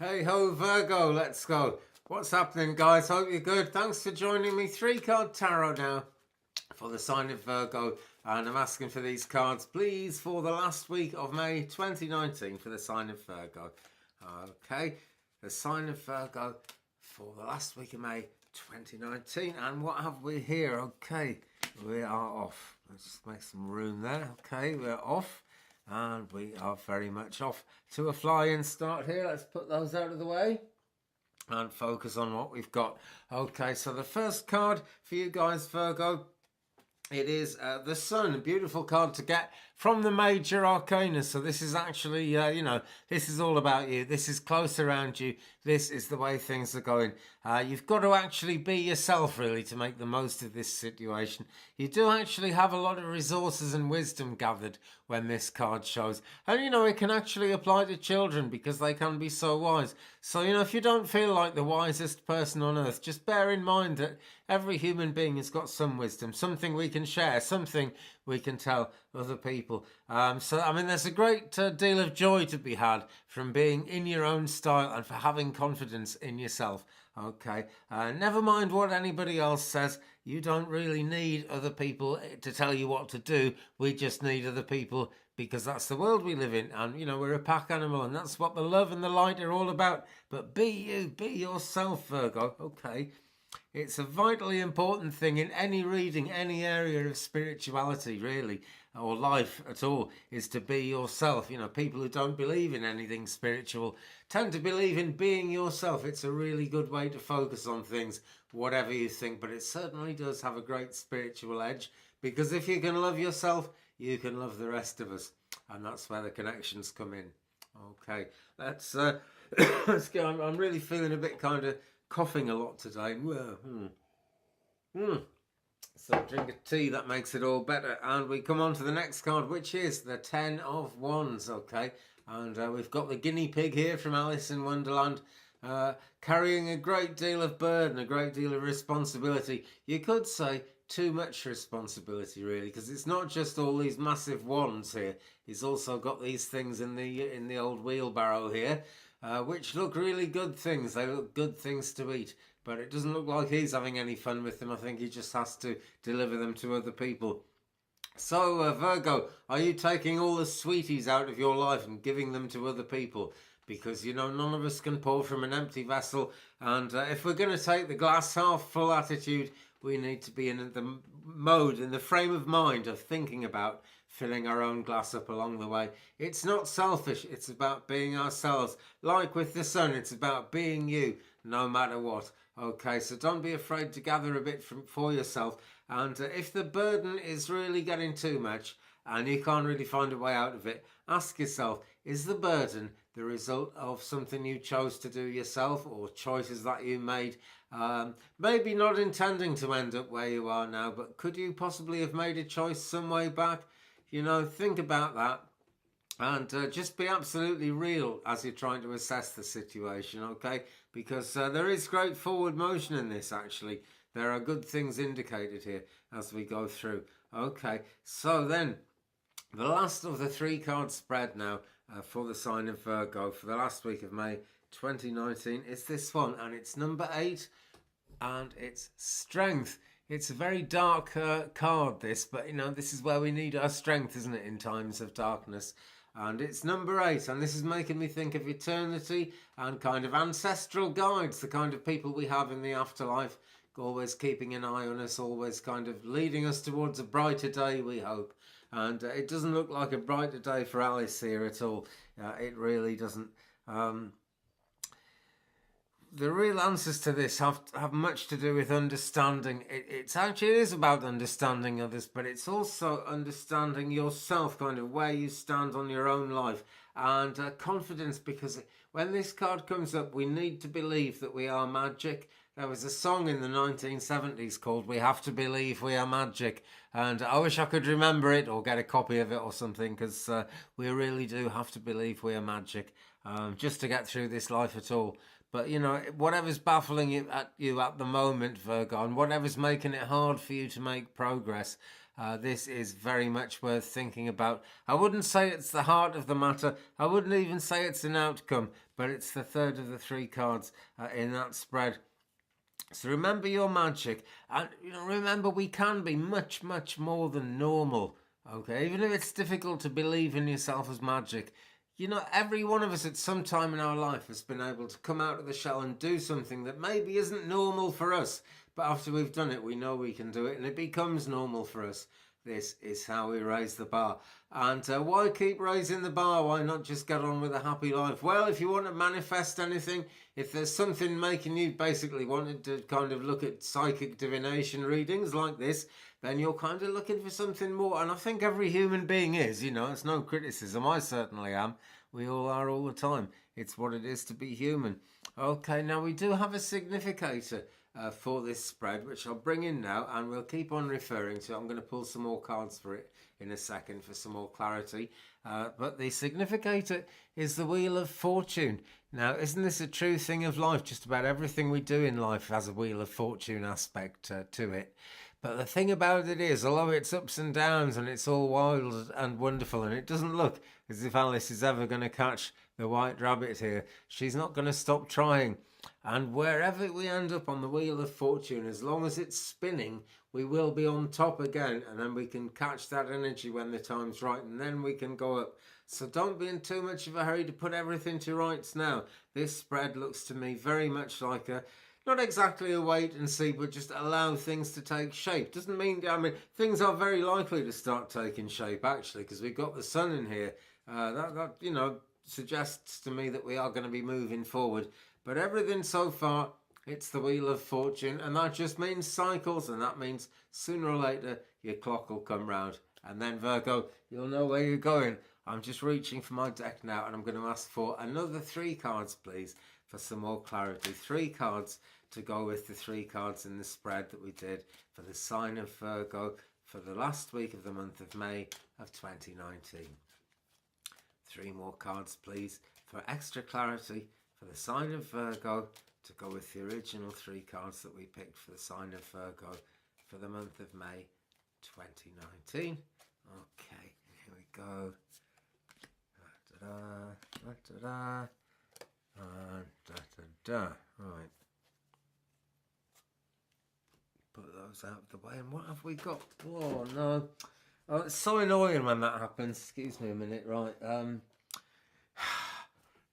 Hey ho, Virgo, let's go. What's happening, guys? Hope you're good. Thanks for joining me. 3-card tarot now for the sign of Virgo. And I'm asking for these cards, please, for the last week of May 2019 for the sign of Virgo. Okay, the sign of Virgo for the last week of May 2019. And what have we here? Okay, we are off. Let's just make some room there. Okay, we're off. And we are very much off to a fly-in start here. Let's put those out of the way and focus on what we've got. Okay, so the first card for you guys, Virgo, it is the Sun, a beautiful card to get from the major arcana. So this is actually, this is all about you. This is close around you. This is the way things are going. You've got to actually be yourself, really, to make the most of this situation. You do actually have a lot of resources and wisdom gathered when this card shows. And, it can actually apply to children because they can be so wise. So, if you don't feel like the wisest person on earth, just bear in mind that every human being has got some wisdom, something we can share, something we can tell other people. There's a great deal of joy to be had from being in your own style and for having confidence in yourself. Okay, never mind what anybody else says. You don't really need other people to tell you what to do. We just need other people because that's the world we live in. And, we're a pack animal and that's what the love and the light are all about. But be you, be yourself, Virgo. Okay. It's a vitally important thing in any reading, any area of spirituality, really, or life at all, is to be yourself. People who don't believe in anything spiritual tend to believe in being yourself. It's a really good way to focus on things, whatever you think, but it certainly does have a great spiritual edge, because if you can love yourself, you can love the rest of us, and that's where the connections come in. Okay, let's go. I'm really feeling a bit kind of coughing a lot today. So drink a tea, that makes it all better. And we come on to the next card, which is the 10 of Wands, okay? And we've got the guinea pig here from Alice in Wonderland, carrying a great deal of burden, a great deal of responsibility. You could say too much responsibility, really, because it's not just all these massive wands here. He's also got these things in the old wheelbarrow here, which look really good things. They look good things to eat, but it doesn't look like he's having any fun with them. I think he just has to deliver them to other people. So, Virgo, are you taking all the sweeties out of your life and giving them to other people? Because, none of us can pour from an empty vessel. And if we're going to take the glass half full attitude, we need to be in the mode, in the frame of mind of thinking about filling our own glass up along the way. It's not selfish. It's about being ourselves. Like with the Sun, it's about being you, no matter what. Okay, so don't be afraid to gather a bit for yourself. And if the burden is really getting too much and you can't really find a way out of it, ask yourself, is the burden the result of something you chose to do yourself or choices that you made? Maybe not intending to end up where you are now, but could you possibly have made a choice some way back? Think about that. And just be absolutely real as you're trying to assess the situation, okay? Because there is great forward motion in this, actually. There are good things indicated here as we go through. Okay, so then the last of the 3-card spread now for the sign of Virgo for the last week of May 2019 is this one, and it's number 8, and it's Strength. It's a very dark card, this, but this is where we need our strength, isn't it, in times of darkness. And it's number 8, and this is making me think of eternity and kind of ancestral guides, the kind of people we have in the afterlife, always keeping an eye on us, always kind of leading us towards a brighter day, we hope. And it doesn't look like a brighter day for Alice here at all. It really doesn't. The real answers to this have much to do with understanding. It actually is about understanding others, but it's also understanding yourself, kind of where you stand on your own life, and confidence, because when this card comes up, we need to believe that we are magic. There was a song in the 1970s called "We Have to Believe We Are Magic," and I wish I could remember it or get a copy of it or something, because we really do have to believe we are magic just to get through this life at all. But, whatever's baffling you at the moment, Virgo, and whatever's making it hard for you to make progress, This is very much worth thinking about. I wouldn't say it's the heart of the matter. I wouldn't even say it's an outcome, but it's the third of the three cards in that spread. So remember your magic, and remember we can be much, much more than normal. Okay, even if it's difficult to believe in yourself as magic, every one of us at some time in our life has been able to come out of the shell and do something that maybe isn't normal for us. But after we've done it, we know we can do it, and it becomes normal for us. This is how we raise the bar. And why keep raising the bar? Why not just get on with a happy life? Well, if you want to manifest anything, if there's something making you basically wanted to kind of look at psychic divination readings like this, then you're kind of looking for something more. And I think every human being is, it's no criticism. I certainly am. We all are all the time. It's what it is to be human. Okay, now we do have a significator for this spread, which I'll bring in now, and we'll keep on referring to. I'm going to pull some more cards for it in a second for some more clarity. But the significator is the Wheel of Fortune. Now, isn't this a true thing of life? Just about everything we do in life has a Wheel of Fortune aspect to it. But the thing about it is, although it's ups and downs and it's all wild and wonderful, and it doesn't look as if Alice is ever going to catch the white rabbit here, she's not going to stop trying. And wherever we end up on the Wheel of Fortune, as long as it's spinning, we will be on top again, and then we can catch that energy when the time's right, and then we can go up. So don't be in too much of a hurry to put everything to rights now. This spread looks to me very much like not exactly a wait and see, but just allow things to take shape. Doesn't mean, things are very likely to start taking shape, actually, because we've got the sun in here. That suggests to me that we are going to be moving forward. But everything so far, it's the Wheel of Fortune, and that just means cycles, and that means sooner or later your clock will come round. And then, Virgo, you'll know where you're going. I'm just reaching for my deck now, and I'm going to ask for another 3 cards, please, for some more clarity. 3 cards to go with the 3 cards in the spread that we did for the sign of Virgo for the last week of the month of May of 2019. 3 more cards, please, for extra clarity for the sign of Virgo to go with the original 3 cards that we picked for the sign of Virgo for the month of May 2019. Okay, here we go. Right. Put those out of the way. And what have we got? Oh, no. Oh, it's so annoying when that happens. Excuse me a minute. Right.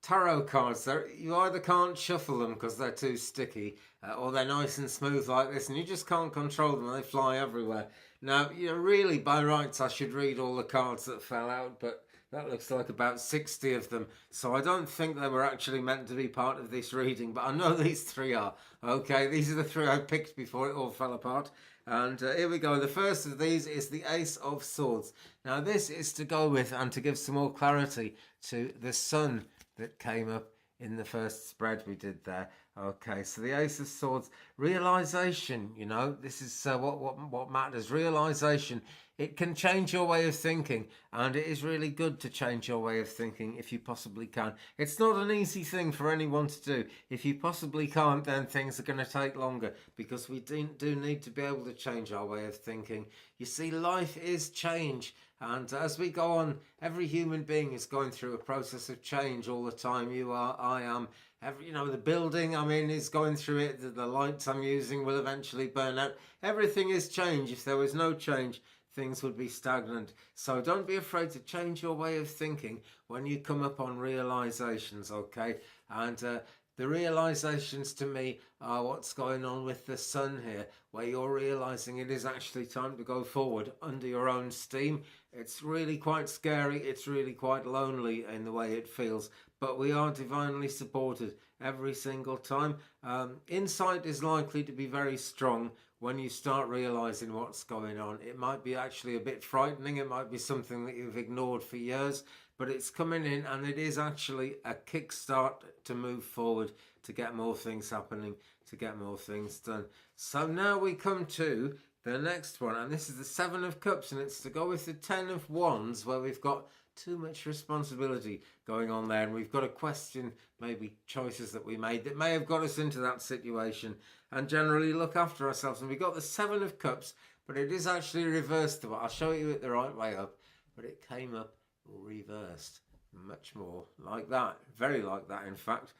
Tarot cards, you either can't shuffle them because they're too sticky, or they're nice and smooth like this, and you just can't control them. They fly everywhere. Now, really, by rights, I should read all the cards that fell out, but that looks like about 60 of them. So I don't think they were actually meant to be part of this reading, but I know these 3 are. Okay, these are the 3 I picked before it all fell apart. And here we go. The first of these is the Ace of Swords. Now, this is to go with and to give some more clarity to the sun that came up in the first spread we did there. Okay, so the Ace of Swords, realization, this is what matters. Realization. It can change your way of thinking, and it is really good to change your way of thinking if you possibly can. It's not an easy thing for anyone to do. If you possibly can't, then things are going to take longer, because we do need to be able to change our way of thinking. You see, life is change, and as we go on, every human being is going through a process of change all the time. You are, I am. The building I'm in is going through it. The lights I'm using will eventually burn out. Everything is change. If there was no change, things would be stagnant. So don't be afraid to change your way of thinking when you come up on realizations, okay? And the realizations to me are what's going on with the sun here, where you're realizing it is actually time to go forward under your own steam. It's really quite scary. It's really quite lonely in the way it feels, but we are divinely supported every single time. Insight is likely to be very strong when you start realizing what's going on. It might be actually a bit frightening. It might be something that you've ignored for years, but it's coming in, and it is actually a kickstart to move forward, to get more things happening, to get more things done. So now we come to the next one, and this is the 7 of Cups, and it's to go with the 10 of Wands, where we've got too much responsibility going on there, and we've got to question maybe choices that we made that may have got us into that situation, and generally look after ourselves. And we've got the 7 of Cups, but it is actually reversed. I'll show you it the right way up, but it came up reversed. Much more like that, very like that in fact.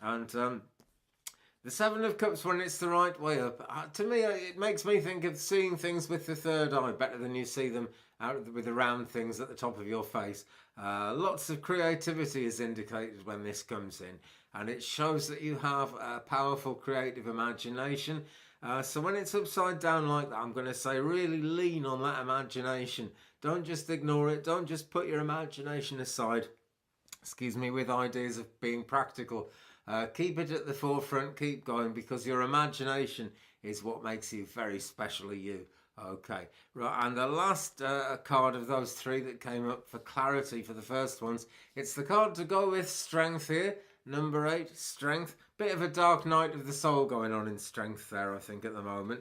And the Seven of Cups, when it's the right way up, to me it makes me think of seeing things with the third eye better than you see them with the round things at the top of your face. Lots of creativity is indicated when this comes in, and it shows that you have a powerful creative imagination. So when it's upside down like that, I'm going to say really lean on that imagination. Don't just ignore it. Don't just put your imagination aside, excuse me, with ideas of being practical. Keep it at the forefront, keep going, because your imagination is what makes you very specially you. Okay, right, and the last card of those three that came up for clarity for the first ones, it's the card to go with strength here. Number 8, strength. Bit of a dark night of the soul going on in strength there, I think, at the moment,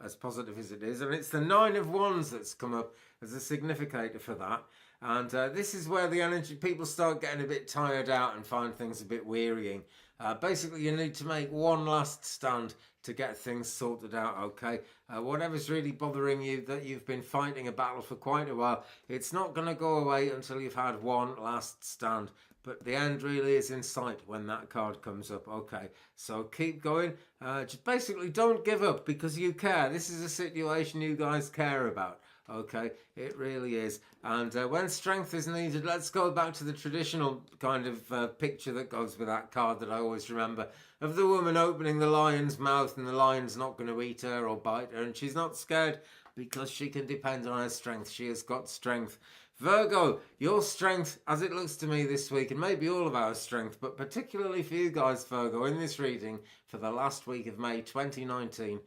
as positive as it is. And it's the 9 of Wands that's come up as a significator for that. And this is where the energy, people start getting a bit tired out and find things a bit wearying. Basically, you need to make one last stand to get things sorted out, okay? Whatever's really bothering you, that you've been fighting a battle for quite a while, it's not going to go away until you've had one last stand. But the end really is in sight when that card comes up, okay? So keep going. Just basically don't give up, because you care. This is a situation you guys care about. Okay, it really is. And when strength is needed, let's go back to the traditional kind of picture that goes with that card that I always remember, of the woman opening the lion's mouth, and the lion's not going to eat her or bite her, and she's not scared because she can depend on her strength. She has got strength. Virgo, your strength, as it looks to me this week, and maybe all of our strength, but particularly for you guys, Virgo, in this reading for the last week of May 2019,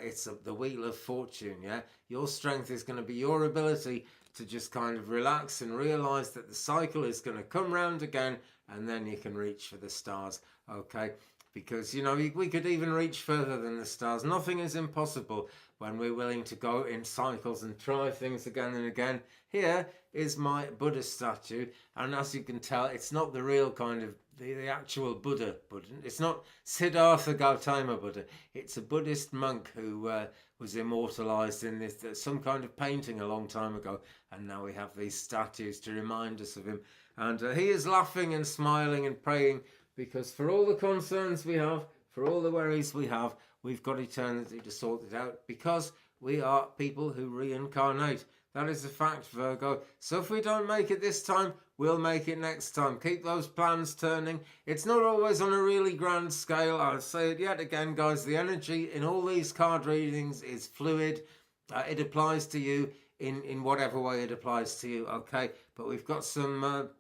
it's the Wheel of Fortune, yeah? Your strength is going to be your ability to just kind of relax and realise that the cycle is going to come round again, and then you can reach for the stars, okay? Because, you know, we could even reach further than the stars. Nothing is impossible when we're willing to go in cycles and try things again and again. Here is my Buddha statue, and as you can tell, it's not the real kind of the actual Buddha. It's not Siddhartha Gautama Buddha. It's a Buddhist monk who was immortalized in this some kind of painting a long time ago, and now we have these statues to remind us of him. And he is laughing and smiling and praying, because for all the concerns we have, for all the worries we have, we've got eternity to sort it out, because we are people who reincarnate. That is a fact, Virgo. So if we don't make it this time, we'll make it next time. Keep those plans turning. It's not always on a really grand scale. I'll say it yet again, guys. The energy in all these card readings is fluid. It applies to you in whatever way it applies to you, okay? But we've got some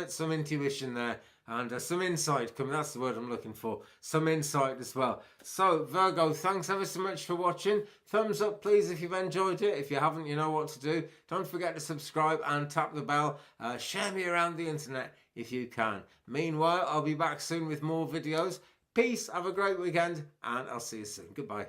some intuition there, and some insight coming. That's the word I'm looking for. Some insight as well. So Virgo, thanks ever so much for watching. Thumbs up please if you've enjoyed it. If you haven't, you know what to do. Don't forget to subscribe and tap the bell. Share me around the internet if you can. Meanwhile, I'll be back soon with more videos. Peace, have a great weekend, and I'll see you soon. Goodbye.